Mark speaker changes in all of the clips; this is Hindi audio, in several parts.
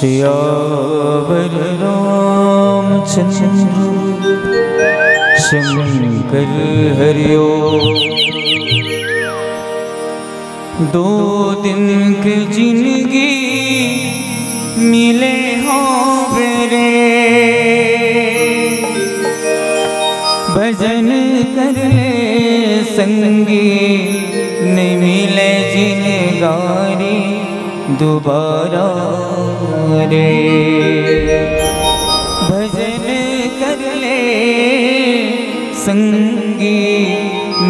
Speaker 1: सियावर रामचंद्र शंकर हरिओ। दो दिन की जिंदगी मिले हो मेरे, भजन कर ले संगी नहीं मिले जिनगारी दोबारा रे। भजन कर ले संगी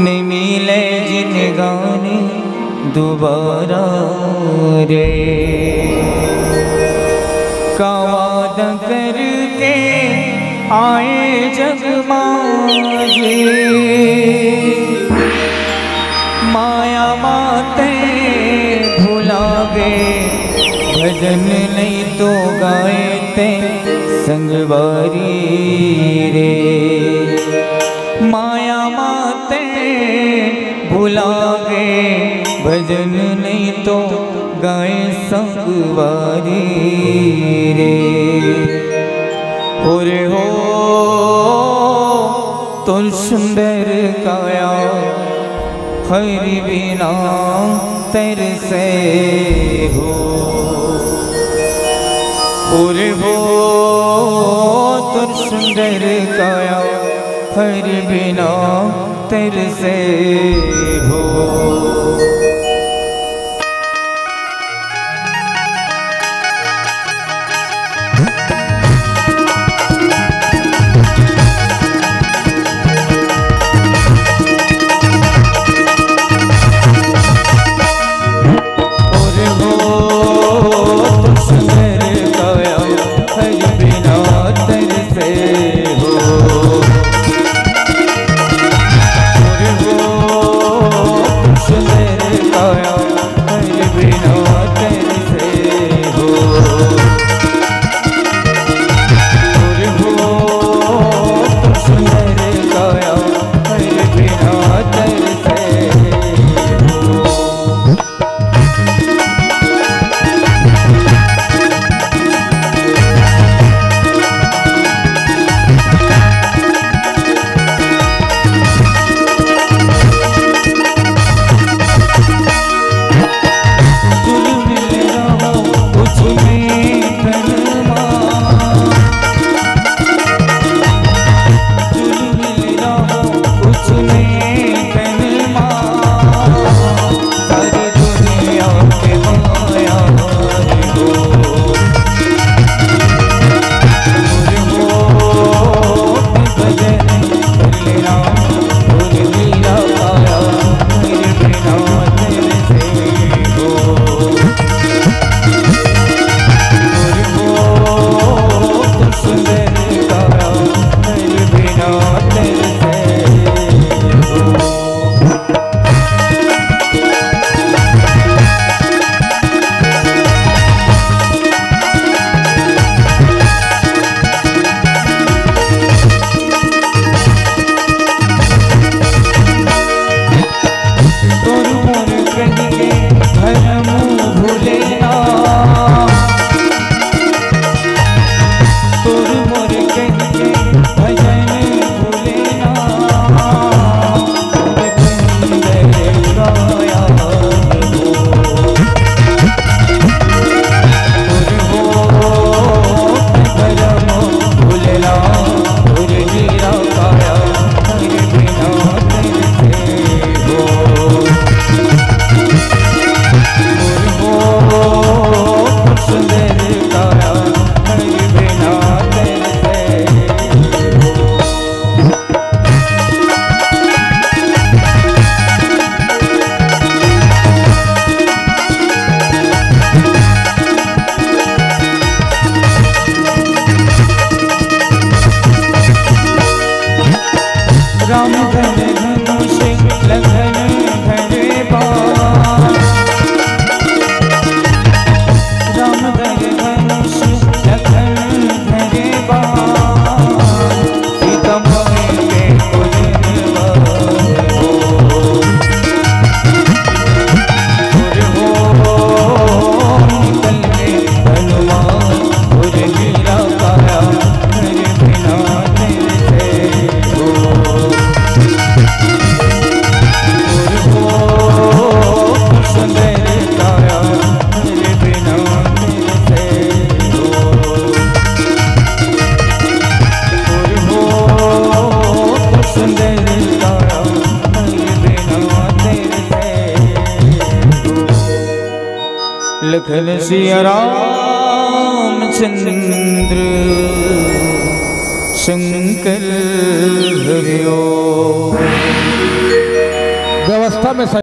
Speaker 1: नहीं मिले जिनगारी दोबारा रे। का वादा करके आए जग मांझे, माया माते भुला गए, भजन नहीं तो गाए ते संगवारी रे। माया माते भुला गए, भजन नहीं तो गाए संगवारी रे। और हो तुम सुंदर काया हरि बिना तरसे हो। और हो तुम सुंदर काया हरि बिना तरसे हो। लखन सिया रामचंद्र शंकर हरिओ।
Speaker 2: व्यवस्था में